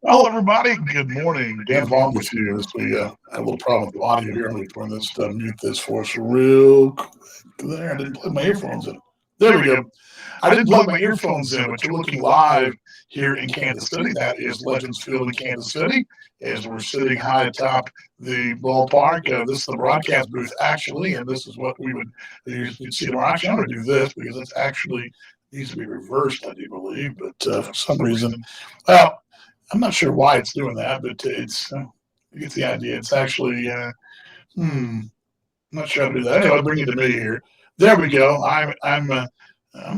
Well, everybody, good morning. Dan Vaughn with you as we have a little problem with the audio here. Let me turn this to mute this for us real quick. There, I didn't plug my earphones in. There we go. I didn't plug my earphones in, but you're looking live here in Kansas City. That is Legends Field in Kansas City, as we're sitting high atop the ballpark. This is the broadcast booth, actually, and this is what you'd see tomorrow. Actually, I'm going to do this because it's actually needs to be reversed, I do believe, but for some reason, well, I'm not sure why it's doing that, but it's you get the idea. It's actually I'm not sure how to do that. Anyway, bring it to me here. There we go. I don't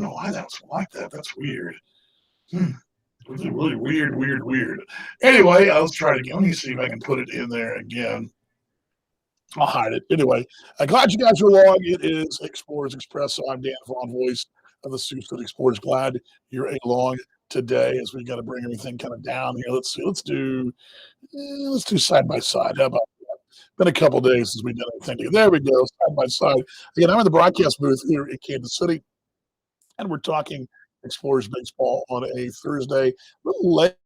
know why that's like that. That's weird. Really weird. Anyway, let's try it again. Let me see if I can put it in there again. I'll hide it. Anyway, glad you guys are along. It is Explorers Expresso. I'm Dan Vaughn, voice of the Sioux City Explorers. Glad you're along today as we got to bring everything kind of down here. Let's see. Let's do side by side. How about that? Been a couple days since we've done anything together. There we go. Side by side. Again, I'm in the broadcast booth here in Kansas City, and we're talking Explorers baseball on a Thursday. A little late.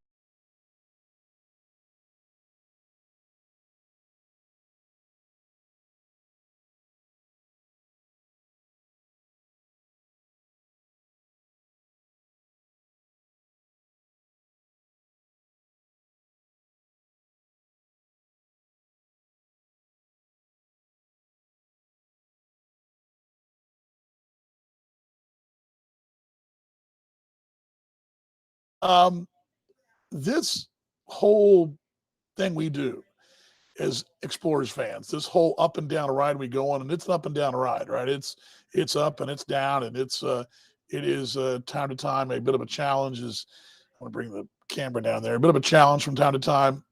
This whole thing we do as Explorers fans, this whole up and down ride we go on, and it's an up and down ride, right? It's up and it's down, and it is time to time a bit of a challenge. I want to bring the camera down there. A bit of a challenge from time to time.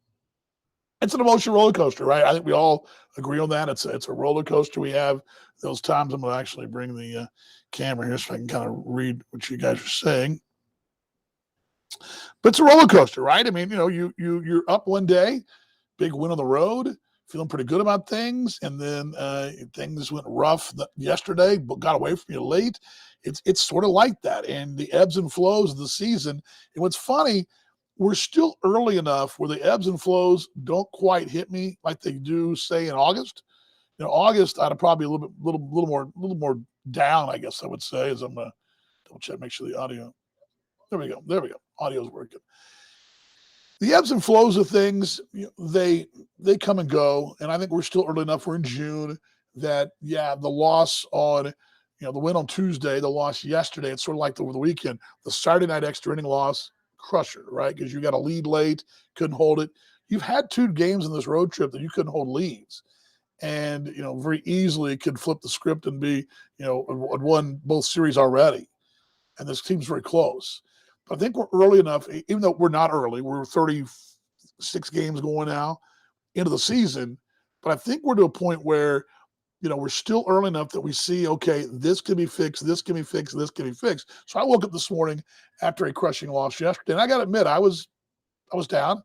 It's an emotional roller coaster, right? I think we all agree on that. It's a roller coaster. We have those times. I'm going to actually bring the camera here so I can kind of read what you guys are saying. But it's a roller coaster, right? I mean, you're up one day, big win on the road, feeling pretty good about things, and then things went rough yesterday, but got away from you late. It's sort of like that, and the ebbs and flows of the season. And what's funny, we're still early enough where the ebbs and flows don't quite hit me like they do, say, in August. August, I'd probably a little more down, I guess I would say, as I'm gonna double check, make sure the audio. There we go. Audio's working. The ebbs and flows of things, they come and go, and I think we're still early enough. We're in June that the loss on, the win on Tuesday, the loss yesterday. It's sort of like over the weekend, the Saturday night extra inning loss, crusher, right? Because you got a lead late, couldn't hold it. You've had 2 games in this road trip that you couldn't hold leads, and very easily could flip the script and be won both series already, and this team's very close. But I think we're early enough, even though we're not early. We're 36 games going now into the season. But I think we're to a point where, we're still early enough that we see, okay, this can be fixed, this can be fixed, this can be fixed. So I woke up this morning after a crushing loss yesterday, and I got to admit, I was down.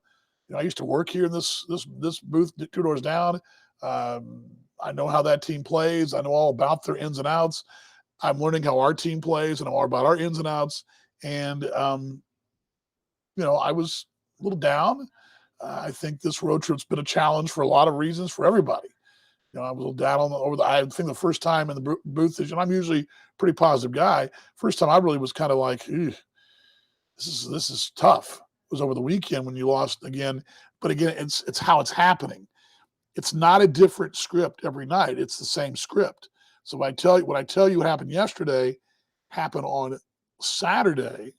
I used to work here in this booth 2 doors down. I know how that team plays. I know all about their ins and outs. I'm learning how our team plays and all about our ins and outs. And, I was a little down. I think this road trip's been a challenge for a lot of reasons for everybody. I was a little down I think the first time in the booth, and I'm usually a pretty positive guy. First time I really was kind of like, this is tough. It was over the weekend when you lost again. But again, it's how it's happening. It's not a different script every night. It's the same script. So what I tell you what happened yesterday happened on Saturday.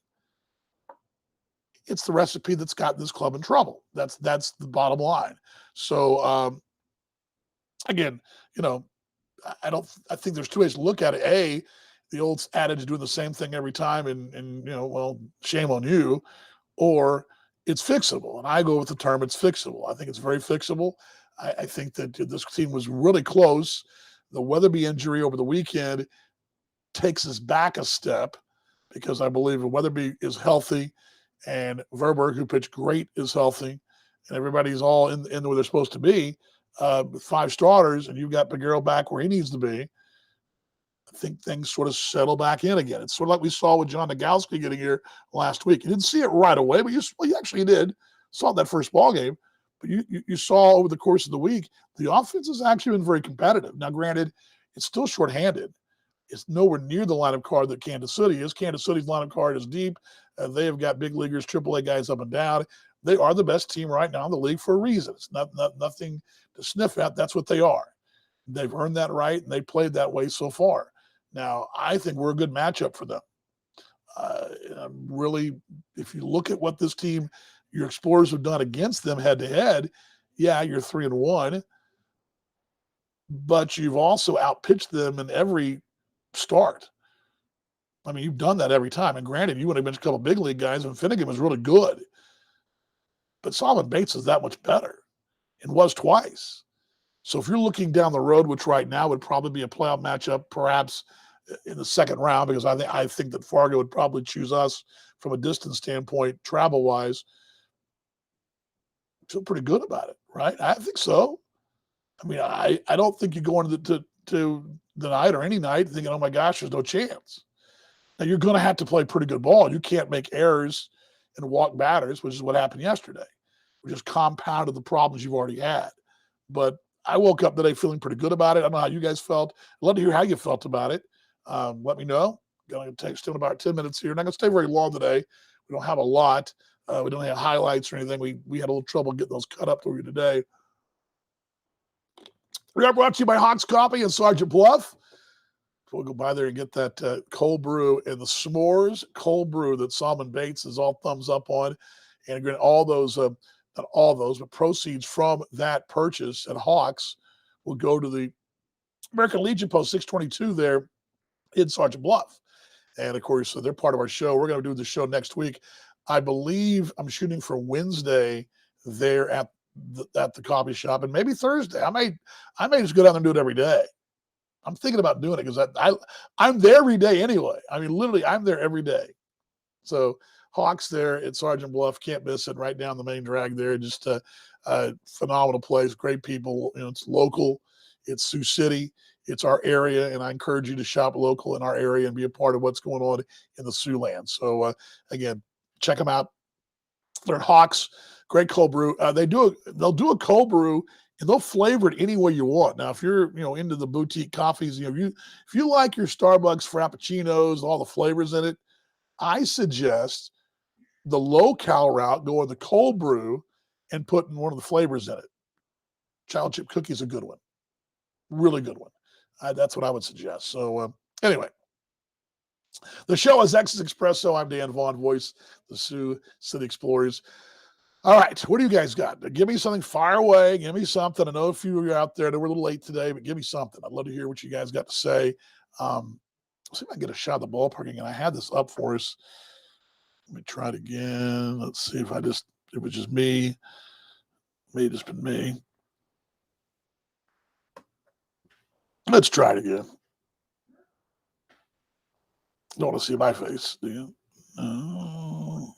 It's the recipe that's gotten this club in trouble. That's the bottom line. So again, I think there's 2 ways to look at it. A, the old adage doing the same thing every time, and well, shame on you, or it's fixable. And I go with the term it's fixable. I think it's very fixable. I think that this team was really close. The Weatherby injury over the weekend takes us back a step, because I believe Weatherby is healthy, and Verberg, who pitched great, is healthy, and everybody's all in where they're supposed to be with 5 starters, and you've got Peguero back where he needs to be. I think things sort of settle back in again. It's sort of like we saw with John Nagowski getting here last week. You didn't see it right away, but you actually did. Saw that first ball game, but you saw over the course of the week, the offense has actually been very competitive. Now, granted, it's still shorthanded. It's nowhere near the lineup card that Kansas City is. Kansas City's lineup card is deep. They have got big leaguers, AAA guys up and down. They are the best team right now in the league for a reason. It's nothing to sniff at. That's what they are. They've earned that right, and they played that way so far. Now, I think we're a good matchup for them. Really, if you look at what this team, your Explorers have done against them head-to-head, yeah, you're 3-1, but you've also outpitched them in every start. I mean, you've done that every time. And granted, you would have been a couple big league guys, and Finnegan was really good. But Solomon Bates is that much better and was twice. So if you're looking down the road, which right now would probably be a playoff matchup, perhaps in the second round, because I think that Fargo would probably choose us from a distance standpoint, travel-wise, feel pretty good about it, right? I think so. I mean, I don't think you go into to the night or any night thinking, oh my gosh, there's no chance. Now, you're going to have to play pretty good ball. You can't make errors and walk batters, which is what happened yesterday, which just compounded the problems you've already had. But I woke up today feeling pretty good about it. I don't know how you guys felt. I'd love to hear how you felt about it. Let me know. Going to take still about 10 minutes here. Not going to stay very long today. We don't have a lot. We don't have highlights or anything. We had a little trouble getting those cut up for you today. We are brought to you by Hawks Coffee and Sergeant Bluff. We'll go by there and get that cold brew and the s'mores cold brew that Solomon Bates is all thumbs up on. And again, all those, not all those, but proceeds from that purchase at Hawks will go to the American Legion Post 622 there in Sergeant Bluff. And of course, so they're part of our show. We're going to do the show next week. I believe I'm shooting for Wednesday there at the coffee shop, and maybe Thursday. I may just go down there and do it every day. I'm thinking about doing it because I'm there every day anyway. I mean, literally, I'm there every day. So Hawks there at Sergeant Bluff, can't miss it. Right down the main drag there. Just a phenomenal place, great people. You know, it's local. It's Sioux City. It's our area, and I encourage you to shop local in our area and be a part of what's going on in the Siouxland. So again, check them out. They're at Hawks. Great cold brew. They'll do a cold brew and they'll flavor it any way you want. Now, if you're into the boutique coffees, if you like your Starbucks Frappuccinos, all the flavors in it, I suggest the low-cal route, go with the cold brew and putting one of the flavors in it. Chocolate chip cookie is a good one, really good one. That's what I would suggest. So anyway, the show is Expresso. I'm Dan Vaughn, voice the Sioux City Explorers. All right, what do you guys got? Give me something, fire away. Give me something. I know a few of you are out there that were a little late today, but give me something. I'd love to hear what you guys got to say. See if I can get a shot of the ballpark again. I had this up for us. Let me try it again. Let's see if it was just me. May have just been me. Let's try it again. Don't want to see my face, do you? No.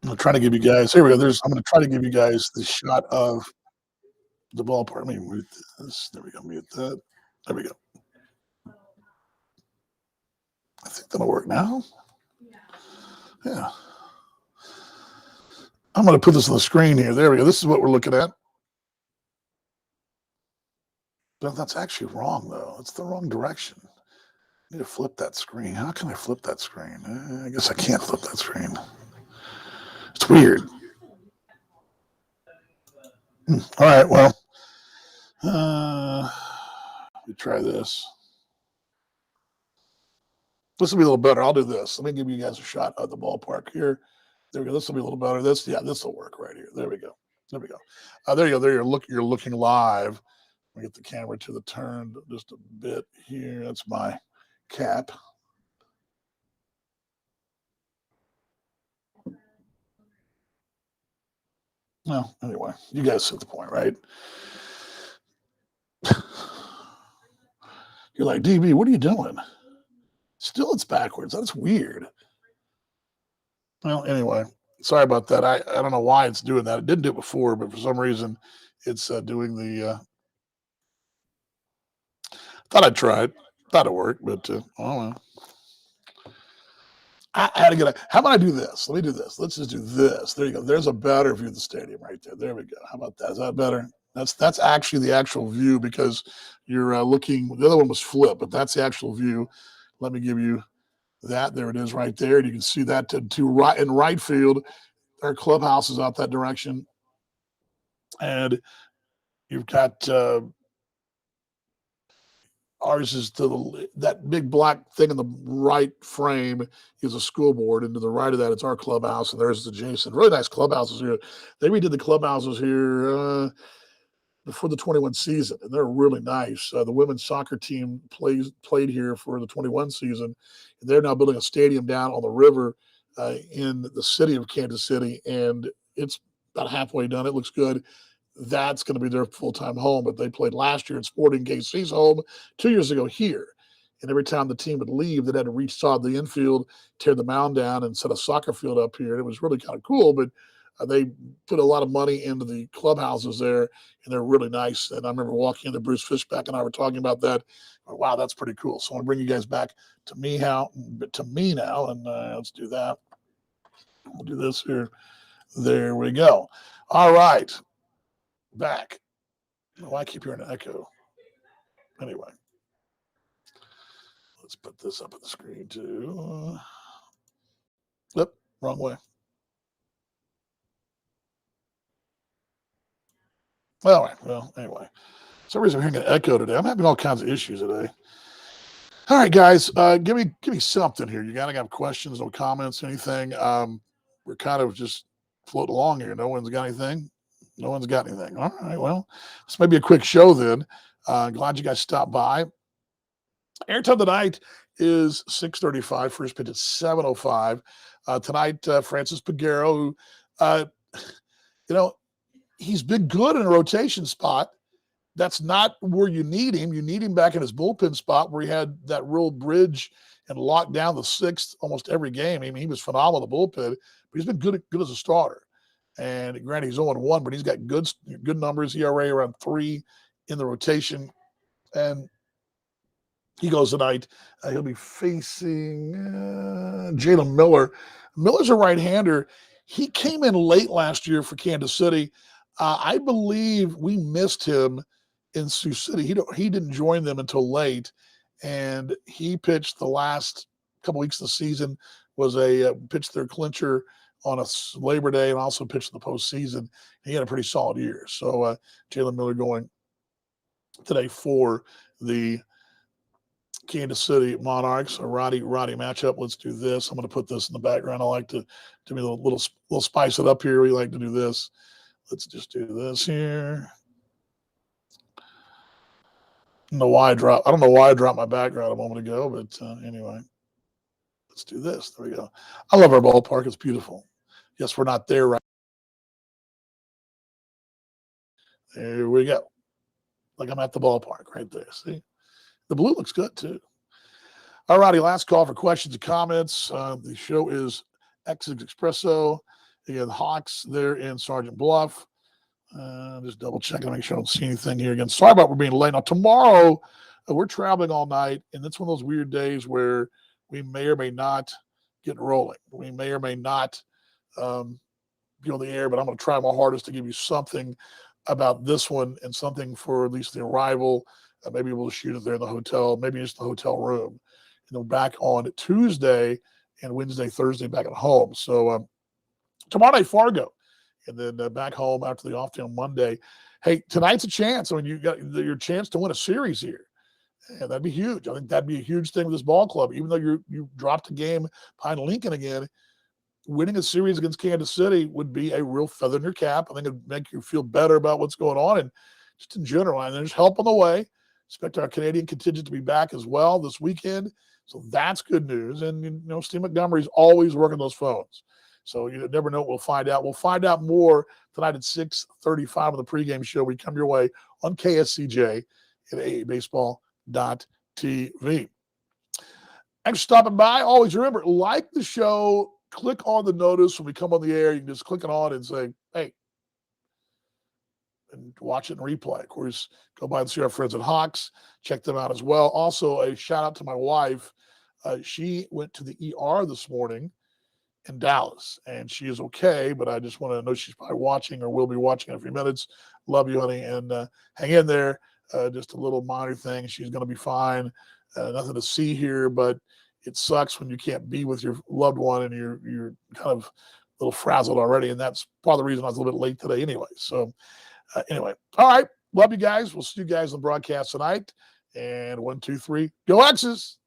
I'm trying to give you guys. Here we go. I'm going to try to give you guys the shot of the ballpark. Let me mute this. There we go. Mute that. There we go. I think that'll work now. Yeah. I'm going to put this on the screen here. There we go. This is what we're looking at. But that's actually wrong, though. It's the wrong direction. I need to flip that screen. How can I flip that screen? I guess I can't flip that screen. It's weird. All right, well, let me try this. This will be a little better. I'll do this. Let me give you guys a shot of the ballpark here. There we go. This will be a little better. This will work right here. There we go. There we go. There you go. There you're looking live. Let me get the camera to the turn just a bit here. That's my cap. Well, anyway, you guys see the point, right? You're like, DB, what are you doing? Still, it's backwards. That's weird. Well, anyway, Sorry about that. I don't know why it's doing that. It didn't do it before, but for some reason, it's doing the. Thought I'd try it. Thought it worked, but oh well. I had to get a. How about I do this? Let me do this. Let's just do this. There you go. There's a better view of the stadium right there. There we go. How about that? Is that better? That's actually the actual view because you're looking. The other one was flip, but that's the actual view. Let me give you that. There it is right there. And you can see that to right in right field. Our clubhouse is out that direction. And you've got ours is to that big black thing in the right frame is a school board, and to the right of that, it's our clubhouse, and there's adjacent. Really nice clubhouses here. They redid the clubhouses here before the 21 season, and they're really nice. The women's soccer team played here for the 21 season, and they're now building a stadium down on the river in the city of Kansas City, and it's about halfway done. It looks good. That's going to be their full-time home, but they played last year in Sporting KC's home, 2 years ago here. And every time the team would leave, they'd had to resod the infield, tear the mound down, and set a soccer field up here. And it was really kind of cool, but they put a lot of money into the clubhouses there, and they're really nice. And I remember walking into Bruce Fishback and I were talking about that. Wow, that's pretty cool. So I want to bring you guys back to me now, and let's do that. We'll do this here. There we go. All right. Back. Oh, I keep hearing an echo. Anyway, let's put this up on the screen too. Yep, wrong way. All right. Well, anyway, for some reason I'm hearing an echo today. I'm having all kinds of issues today. All right, guys, give me something here. You got to have questions or comments, anything? We're kind of just floating along here. No one's got anything. No one's got anything. All right. Well, this may be a quick show then. Glad you guys stopped by. Airtime tonight is 6:35. First pitch at 7:05. Tonight, Francis Peguero, who, he's been good in a rotation spot. That's not where you need him. You need him back in his bullpen spot where he had that real bridge and locked down the sixth almost every game. I mean, he was phenomenal in the bullpen, but he's been good as a starter. And granted, he's 0-1, but he's got good numbers, ERA around 3 in the rotation. And he goes tonight. He'll be facing Jalen Miller. Miller's a right-hander. He came in late last year for Kansas City. I believe we missed him in Sioux City. He didn't join them until late, and he pitched the last couple weeks of the season. Was pitched their clincher on a Labor Day and also pitched in the postseason. He had a pretty solid year. So Jalen Miller going today for the Kansas City Monarchs, a Roddy matchup. Let's do this. I'm going to put this in the background. I like to do a little spice it up here. We like to do this. Let's just do this here. I don't know why I dropped my background a moment ago, but anyway, let's do this. There we go. I love our ballpark. It's beautiful. Yes, we're not there right. There we go. Like I'm at the ballpark right there. See? The blue looks good, too. All righty, last call for questions and comments. The show is Expresso. Again, Hawks there in Sergeant Bluff. Just double checking to make sure I don't see anything here again. Sorry about we're being late. Now, tomorrow, we're traveling all night, and it's one of those weird days where we may or may not get rolling. We may or may not be on the air, but I'm going to try my hardest to give you something about this one and something for at least the arrival. Maybe we'll shoot it there in the hotel, maybe just the hotel room. Back on Tuesday and Wednesday, Thursday, back at home. So tomorrow night, Fargo, and then back home after the off day on Monday. Hey, tonight's a chance. I mean, you got your chance to win a series here. And that'd be huge. I think that'd be a huge thing with this ball club. Even though you dropped a game behind Lincoln again, winning a series against Kansas City would be a real feather in your cap. I think it'd make you feel better about what's going on and just in general. And there's help on the way. Expect our Canadian contingent to be back as well this weekend. So that's good news. And, Steve Montgomery's always working those phones. So you never know what we'll find out. We'll find out more tonight at 6:35 on the pregame show. We come your way on KSCJ at AABaseball.tv. Thanks for stopping by. Always remember, like the show, click on the notice when we come on the air. You can just click it on and say, hey, and watch it in replay. Of course, go by and see our friends at Hawks. Check them out as well. Also, a shout out to my wife. She went to the ER this morning in Dallas, and she is okay, but I just want to know she's probably watching or will be watching in a few minutes. Love you, honey, and hang in there. Just a little minor thing. She's going to be fine. Nothing to see here, but it sucks when you can't be with your loved one and you're kind of a little frazzled already, and that's part of the reason I was a little bit late today anyway. So anyway, all right. Love you guys. We'll see you guys on the broadcast tonight. And 1, 2, 3, go X's.